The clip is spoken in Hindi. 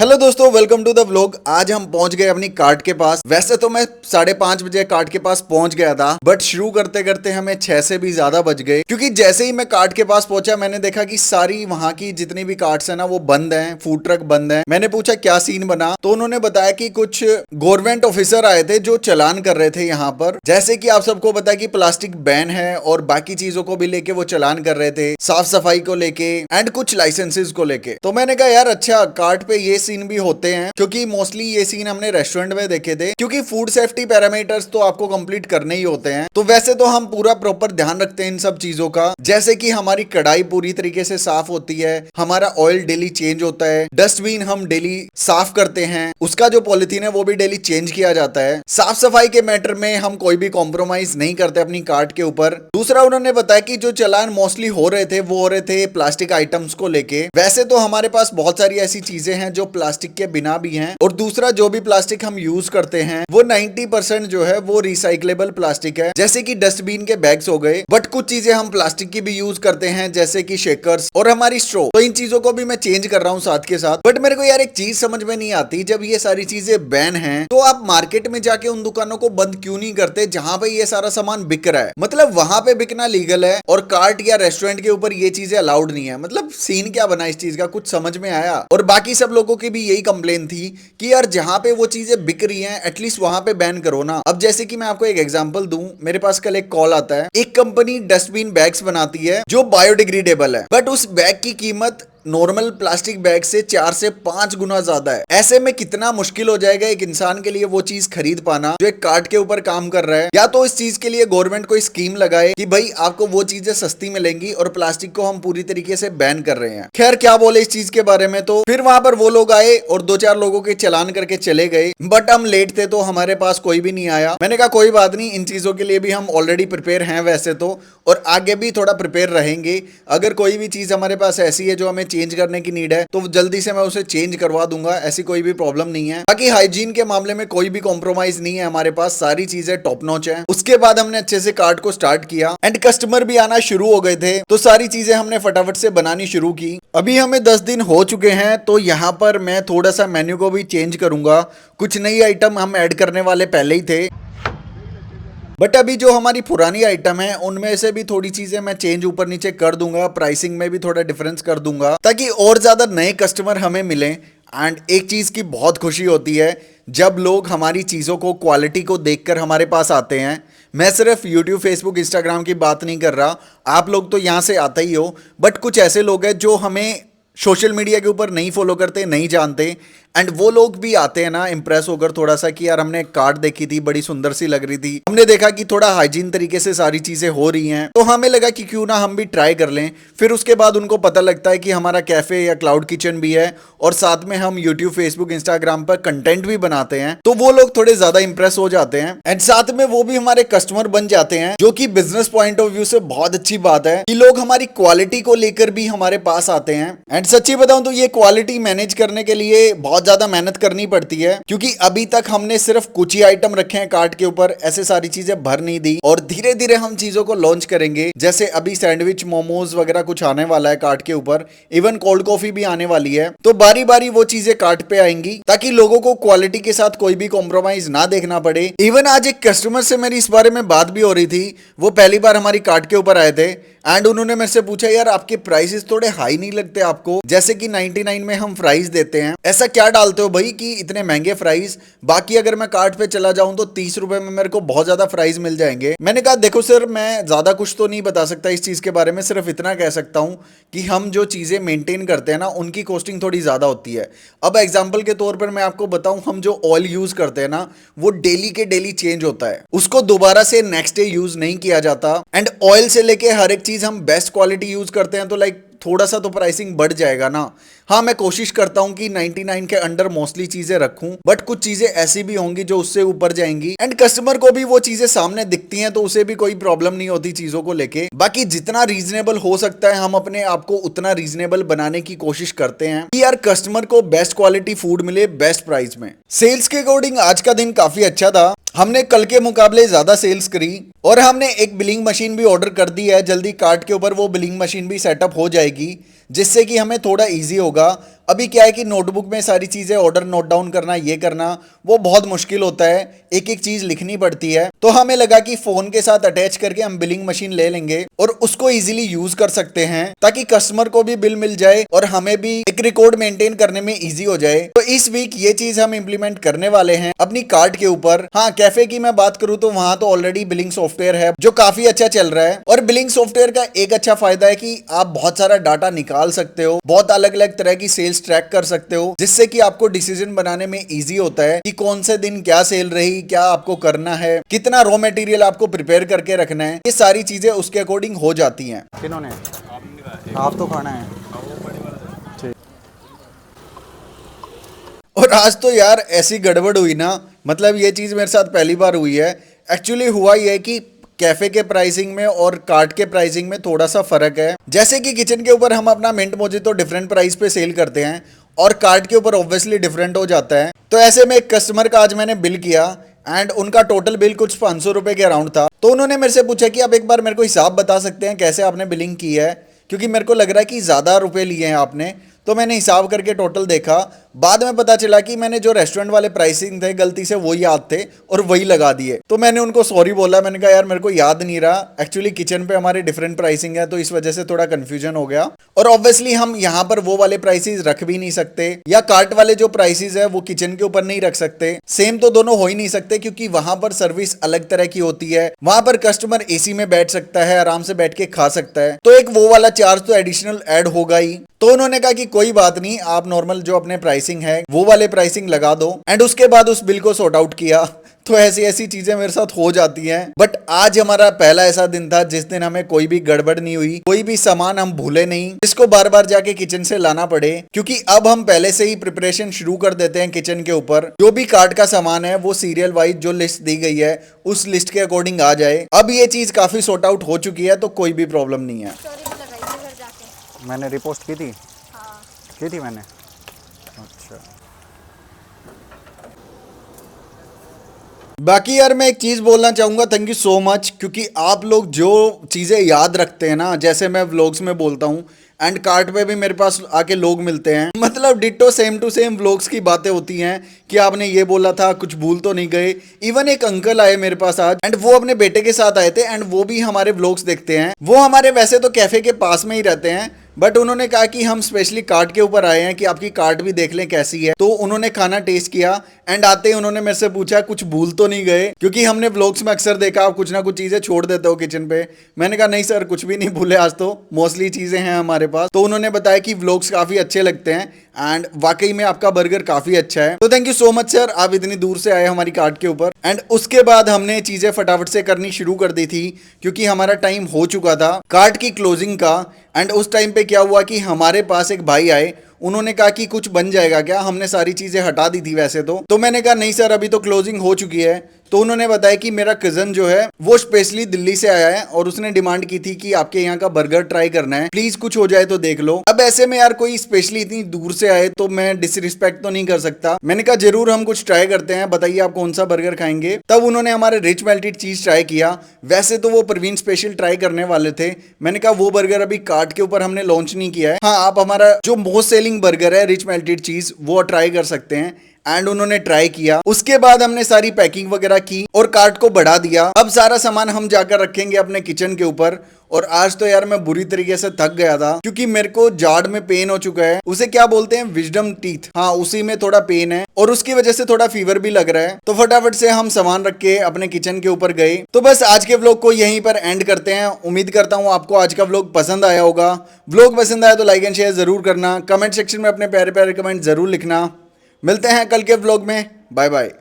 हेलो दोस्तों, वेलकम टू द व्लॉग। आज हम पहुंच गए अपनी कार्ट के पास। वैसे तो मैं 5:30 बजे कार्ट के पास पहुंच गया था, बट शुरू करते करते हमें 6 से भी ज्यादा बज गए, क्योंकि जैसे ही मैं कार्ट के पास पहुंचा मैंने देखा कि सारी वहां की जितनी भी कार्ट्स है ना वो बंद हैं, फूड ट्रक बंद है। मैंने पूछा क्या सीन बना, तो उन्होंने बताया कि कुछ गवर्नमेंट ऑफिसर आए थे जो चालान कर रहे थे यहाँ पर। जैसे कि आप सबको पता है कि प्लास्टिक बैन है और बाकी चीजों को भी लेके वो चालान कर रहे थे, साफ सफाई को लेके एंड कुछ लाइसेंसेस को लेके। तो मैंने कहा यार अच्छा, कार्ट पे ये सीन भी होते हैं, क्योंकि मोस्टली ये सीन हमने रेस्टोरेंट में देखे थे, क्योंकि फूड सेफ्टी पैरामीटर्स तो आपको कंप्लीट करने ही होते हैं। तो वैसे तो हम पूरा प्रॉपर ध्यान रखते हैं इन सब चीजों का, जैसे कि हमारी कढ़ाई पूरी तरीके से साफ होती है, हमारा ऑयल डेली चेंज होता है, डस्टबिन हम डेली साफ करते हैं, उसका जो पॉलिथीन है वो भी डेली चेंज किया जाता है। साफ सफाई के मैटर में हम कोई भी कॉम्प्रोमाइज नहीं करते अपनी कार्ट के ऊपर। दूसरा उन्होंने बताया कि जो चालान मोस्टली हो रहे थे वो हो रहे थे प्लास्टिक आइटम्स को लेके। वैसे तो हमारे पास बहुत सारी ऐसी चीजें हैं जो प्लास्टिक के बिना भी हैं, और दूसरा जो भी प्लास्टिक हम यूज करते हैं वो 90% जो है वो रिसाइक्लेबल प्लास्टिक है, जैसे कि डस्टबिन के बैग्स हो गए। बट कुछ चीजें हम प्लास्टिक की भी यूज करते हैं, जैसे कि शेकर्स और हमारी स्ट्रॉ। तो इन चीजों को भी मैं चेंज कर रहा हूँ साथ के साथ। बट मेरे को यार एक चीज समझ में नहीं आती, जब ये सारी चीजें बैन है तो आप मार्केट में जाके उन दुकानों को बंद क्यों नहीं करते जहां पे ये सारा सामान बिक रहा है। मतलब वहां पे बिकना लीगल है और कार्ट या रेस्टोरेंट के ऊपर ये चीजें अलाउड नहीं है। मतलब सीन क्या बना इस चीज का, कुछ समझ में आया। और बाकी सब लोगों की भी यही कंप्लेन थी कि यार जहां पे वो चीजें बिक रही हैं एटलीस्ट वहां पे बैन करो ना। अब जैसे कि मैं आपको एक एग्जांपल दूं, मेरे पास कल एक कॉल आता है, एक कंपनी डस्टबिन बैग्स बनाती है जो बायोडिग्रेडेबल है, बट उस बैग की कीमत नॉर्मल प्लास्टिक बैग से 4 से 5 गुना ज्यादा है। ऐसे में कितना मुश्किल हो जाएगा एक इंसान के लिए वो चीज खरीद पाना जो एक कार्ट के ऊपर काम कर रहा है। या तो इस चीज के लिए गवर्नमेंट कोई स्कीम लगाए कि भाई आपको वो चीजें सस्ती मिलेंगी और प्लास्टिक को हम पूरी तरीके से बैन कर रहे हैं। खैर क्या बोले इस चीज के बारे में। तो फिर वहां पर वो लोग आए और 2-4 लोगों के चालान करके चले गए, बट हम लेट थे तो हमारे पास कोई भी नहीं आया। मैंने कहा कोई बात नहीं, इन चीजों के लिए भी हम ऑलरेडी प्रिपेयर हैं वैसे तो, और आगे भी थोड़ा प्रिपेयर रहेंगे। अगर कोई भी चीज हमारे पास ऐसी है जो हमें चेंज करने की नीड है तो जल्दी से मैं उसे चेंज करवा दूंगा, ऐसी कोई भी प्रॉब्लम नहीं है। बाकी हाइजीन के मामले में कोई भी कॉम्प्रोमाइज नहीं है हमारे पास, सारी चीजें टॉप नॉच है। उसके बाद हमने अच्छे से कार्ट को स्टार्ट किया एंड कस्टमर भी आना शुरू हो गए थे, तो सारी चीजें हमने फटाफट से बनानी शुरू की। अभी हमें 10 दिन हो चुके हैं, तो यहाँ पर मैं थोड़ा सा मेन्यू को भी चेंज करूंगा। कुछ नई आइटम हम ऐड करने वाले पहले ही थे, बट अभी जो हमारी पुरानी आइटम है उनमें से भी थोड़ी चीजें मैं चेंज ऊपर नीचे कर दूंगा, प्राइसिंग में भी थोड़ा डिफरेंस कर दूंगा ताकि और ज्यादा नए कस्टमर हमें मिलें। एंड एक चीज की बहुत खुशी होती है जब लोग हमारी चीजों को, क्वालिटी को देखकर हमारे पास आते हैं। मैं सिर्फ यूट्यूब, फेसबुक, इंस्टाग्राम की बात नहीं कर रहा, आप लोग तो यहाँ से आते ही हो, बट कुछ ऐसे लोग हैं जो हमें सोशल मीडिया के ऊपर नहीं फॉलो करते, नहीं जानते, एंड वो लोग भी आते हैं ना इंप्रेस होकर थोड़ा सा कि यार हमने एक कार्ड देखी थी, बड़ी सुंदर सी लग रही थी, हमने देखा कि थोड़ा हाइजीन तरीके से सारी चीजें हो रही हैं, तो हमें लगा कि क्यों ना हम भी ट्राई कर लें। फिर उसके बाद उनको पता लगता है कि हमारा कैफे या क्लाउड किचन भी है और साथ में हम यूट्यूब, फेसबुक, इंस्टाग्राम पर कंटेंट भी बनाते हैं, तो वो लोग थोड़े ज्यादा इंप्रेस हो जाते हैं एंड साथ में वो भी हमारे कस्टमर बन जाते हैं, जो कि बिजनेस पॉइंट ऑफ व्यू से बहुत अच्छी बात है कि लोग हमारी क्वालिटी को लेकर भी हमारे पास आते हैं। एंड सच्ची बताऊं तो ये क्वालिटी मैनेज करने के लिए बहुत ज्यादा मेहनत करनी पड़ती है, क्योंकि अभी तक हमने सिर्फ कुछ ही आइटम रखे हैं कार्ट के ऊपर, ऐसे सारी चीजें भर नहीं दी, और धीरे धीरे हम चीजों को लॉन्च करेंगे। जैसे अभी सैंडविच, मोमोज वगैरह कुछ आने वाला है कार्ट के ऊपर, इवन कोल्ड कॉफी भी आने वाली है, तो बारी बारी वो चीजें कार्ट पे आएंगी ताकि लोगों को क्वालिटी के साथ कोई भी कॉम्प्रोमाइज ना देखना पड़े। इवन आज एक कस्टमर से मेरी इस बारे में बात भी हो रही थी, वो पहली बार हमारी कार्ट के ऊपर आए थे एंड उन्होंने मेरे से पूछा यार आपके प्राइसेस थोड़े हाई नहीं लगते आपको, जैसे कि 99 में हम फ्राइज देते हैं, ऐसा क्या डालते हो भाई कि इतने महंगे फ्राइज, बाकी अगर मैं कार्ट पे चला जाऊं तो 30 रुपए में मेरे को बहुत ज्यादा फ्राइज मिल जाएंगे। मैंने कहा देखो सर, मैं ज्यादा कुछ तो नहीं बता सकता इस चीज के बारे में, सिर्फ इतना कह सकता हूं कि हम जो चीजें मेंटेन करते हैं ना उनकी कॉस्टिंग थोड़ी ज्यादा होती है। अब एग्जाम्पल के तौर पर मैं आपको बताऊं, हम जो ऑयल यूज करते हैं ना वो डेली के डेली चेंज होता है, उसको दोबारा से नेक्स्ट डे यूज नहीं किया जाता, एंड ऑयल से लेके हर एक चीज हम बेस्ट क्वालिटी यूज करते हैं, तो लाइक थोड़ा सा तो प्राइसिंग बढ़ जाएगा ना। हाँ, मैं कोशिश करता हूं कि 99 के अंडर मोस्टली चीजें रखूं, बट कुछ चीजें ऐसी भी होंगी जो उससे ऊपर जाएंगी, एंड कस्टमर को भी वो चीजें सामने दिखती हैं तो उसे भी कोई प्रॉब्लम नहीं होती चीजों को लेके। बाकी जितना रीजनेबल हो सकता है हम अपने आप को उतना रीजनेबल बनाने की कोशिश करते हैं कि यार कस्टमर को बेस्ट क्वालिटी फूड मिले बेस्ट प्राइस में। सेल्स के अकॉर्डिंग आज का दिन काफी अच्छा था, हमने कल के मुकाबले ज्यादा सेल्स करी, और हमने एक बिलिंग मशीन भी ऑर्डर कर दी है, जल्दी कार्ट के ऊपर वो बिलिंग मशीन भी सेटअप हो जाएगी, जिससे कि हमें थोड़ा इजी होगा अभी क्या है कि नोटबुक में सारी चीजें ऑर्डर नोट डाउन करना, ये करना वो बहुत मुश्किल होता है, एक एक चीज लिखनी पड़ती है। तो हमें लगा कि फोन के साथ अटैच करके हम बिलिंग मशीन ले लेंगे और उसको इजीली यूज कर सकते हैं, ताकि कस्टमर को भी बिल मिल जाए और हमें भी एक रिकॉर्ड मेंटेन करने में इजी हो जाए। तो इस वीक ये चीज हम इंप्लीमेंट करने वाले हैं अपनी कार्ट के ऊपर। हाँ, कैफे की मैं बात करूं तो वहां तो ऑलरेडी बिलिंग सॉफ्टवेयर है जो काफी अच्छा चल रहा है। और बिलिंग सॉफ्टवेयर का एक अच्छा फायदा है कि आप बहुत सारा डाटा निकाल सकते हो, बहुत अलग अलग तरह की सेल्स ट्रैक कर सकते हो, जिससे कि आपको डिसीजन बनाने में इजी होता है कि कौन से दिन क्या सेल रही, क्या आपको करना है, कितना रॉ मटेरियल आपको प्रिपेयर करके रखना है, ये सारी चीजें उसके अकॉर्डिंग हो जाती हैं। किन्होंने? आप तो खाना है। ठीक। और आज तो यार ऐसी गड़बड़ हुई ना, मतलब ये चीज मेरे साथ पहली बार हुई है। एक्चुअली हुआ ये कि कैफे के प्राइसिंग में और कार्ट के प्राइसिंग में थोड़ा सा फर्क है। जैसे कि किचन के ऊपर हम अपना मिंट मोजितो डिफरेंट प्राइस पे सेल करते हैं और कार्ट के ऊपर ऑब्वियसली डिफरेंट हो जाता है। तो ऐसे में एक कस्टमर का आज मैंने बिल किया एंड उनका टोटल बिल कुछ 500 रुपए के अराउंड था। तो उन्होंने मेरे से पूछा कि आप एक बार मेरे को हिसाब बता सकते हैं कैसे आपने बिलिंग की है, क्योंकि मेरे को लग रहा है कि ज़्यादा रुपए लिए हैं आपने। तो मैंने हिसाब करके टोटल देखा, बाद में पता चला कि मैंने जो रेस्टोरेंट वाले प्राइसिंग थे गलती से वो याद थे और वही लगा दिए। तो मैंने उनको सॉरी बोला, मैंने कहा यार मेरे को याद नहीं रहा, एक्चुअली किचन पे हमारे डिफरेंट प्राइसिंग है तो इस वजह से थोड़ा कंफ्यूजन हो गया। और ऑब्वियसली हम यहाँ पर वो वाले प्राइसेस रख भी नहीं सकते, या कार्ट वाले जो प्राइसेस है वो किचन के ऊपर नहीं रख सकते। सेम तो दोनों हो ही नहीं सकते, क्योंकि वहां पर सर्विस अलग तरह की होती है। वहां पर कस्टमर एसी में बैठ सकता है, आराम से बैठ के खा सकता है, तो एक वो वाला चार्ज तो एडिशनल ऐड होगा ही। तो उन्होंने कहा कि कोई बात नहीं, आप नॉर्मल जो अपने प्राइसिंग है वो वाले प्राइसिंग लगा दो, एंड उसके बाद उस बिल को सॉर्ट आउट किया। तो ऐसी ऐसी चीजें मेरे साथ हो जाती हैं। बट आज हमारा पहला ऐसा दिन था जिस दिन हमें कोई भी गड़बड़ नहीं हुई, कोई भी सामान हम भूले नहीं जिसको बार बार जाके किचन से लाना पड़े, क्योंकि अब हम पहले से ही प्रिपरेशन शुरू कर देते हैं किचन के ऊपर। जो भी कार्ट का सामान है वो सीरियल वाइज जो लिस्ट दी गई है उस लिस्ट के अकॉर्डिंग आ जाए। अब ये चीज काफी सॉर्ट आउट हो चुकी है, तो कोई भी प्रॉब्लम नहीं है। मैंने रिपोस्ट की थी। हाँ। की थी मैंने। अच्छा। बाकी यार मैं एक चीज बोलना चाहूंगा, थैंक यू सो मच, क्योंकि आप लोग जो चीजें याद रखते हैं ना, जैसे मैं व्लॉग्स में बोलता हूँ एंड कार्ट पे भी मेरे पास आके लोग मिलते हैं, मतलब ditto same to same vlogs की बातें होती हैं कि आपने ये बोला था, कुछ भूल तो नहीं गए। इवन एक अंकल आए मेरे पास आज एंड वो अपने बेटे के साथ आए थे एंड वो भी हमारे व्लॉग्स देखते हैं। वो हमारे वैसे तो कैफे के पास में ही रहते हैं, बट उन्होंने कहा कि हम स्पेशली कार्ट के ऊपर आए हैं कि आपकी कार्ट भी देख लें कैसी है। तो उन्होंने खाना टेस्ट किया एंड आते ही उन्होंने मेरे से पूछा कुछ भूल तो नहीं गए, क्योंकि हमने व्लॉग्स में अक्सर देखा आप कुछ ना कुछ चीजें छोड़ देते हो किचन पे। मैंने कहा नहीं सर, कुछ भी नहीं भूले, आज तो मोस्टली चीजें हैं हमारे पास। तो उन्होंने बताया कि व्लॉग्स काफी अच्छे लगते हैं एंड वाकई में आपका बर्गर काफी अच्छा है। तो thank you so much sir, आप इतनी दूर से आए हमारी कार्ट के ऊपर। एंड उसके बाद हमने चीजें फटाफट से करनी शुरू कर दी थी, क्योंकि हमारा टाइम हो चुका था कार्ट की क्लोजिंग का। एंड उस टाइम पे क्या हुआ कि हमारे पास एक भाई आए, उन्होंने कहा कि कुछ बन जाएगा क्या, हमने सारी चीजें हटा दी थी वैसे तो मैंने कहा नहीं सर, अभी तो क्लोजिंग हो चुकी है। तो उन्होंने बताया कि मेरा कजन जो है वो स्पेशली दिल्ली से आया है और उसने डिमांड की थी कि आपके यहाँ का बर्गर ट्राई करना है, प्लीज कुछ हो जाए तो देख लो। अब ऐसे में यार कोई स्पेशली इतनी दूर से आए तो मैं डिसरिस्पेक्ट तो नहीं कर सकता। मैंने कहा जरूर हम कुछ ट्राई करते हैं, बताइए आप कौन सा बर्गर खाएंगे। तब उन्होंने हमारे रिच मेल्टेड चीज ट्राई किया। वैसे तो वो प्रवीण स्पेशल ट्राई करने वाले थे, मैंने कहा वो बर्गर अभी कार्ट के ऊपर हमने लॉन्च नहीं किया है। हाँ, आप हमारा जो मोस्ट सेलिंग बर्गर है रिच मेल्टेड चीज वो ट्राई कर सकते हैं। एंड उन्होंने ट्राई किया। उसके बाद हमने सारी पैकिंग वगैरह की और कार्ट को बढ़ा दिया। अब सारा सामान हम जाकर रखेंगे अपने किचन के ऊपर। और आज तो यार मैं बुरी तरीके से थक गया था, क्योंकि मेरे को जाड़ में पेन हो चुका है, उसे क्या बोलते हैं, विजडम टीथ, हाँ उसी में थोड़ा पेन है और उसकी वजह से थोड़ा फीवर भी लग रहा है। तो फटाफट से हम सामान रख के अपने किचन के ऊपर गए। तो बस आज के व्लॉग को यहीं पर एंड करते हैं। उम्मीद करता हूँ आपको आज का व्लॉग पसंद आया होगा। व्लॉग पसंद आया तो लाइक एंड शेयर जरूर करना, कमेंट सेक्शन में अपने प्यारे प्यारे कमेंट जरूर लिखना। मिलते हैं कल के व्लॉग में, बाय बाय।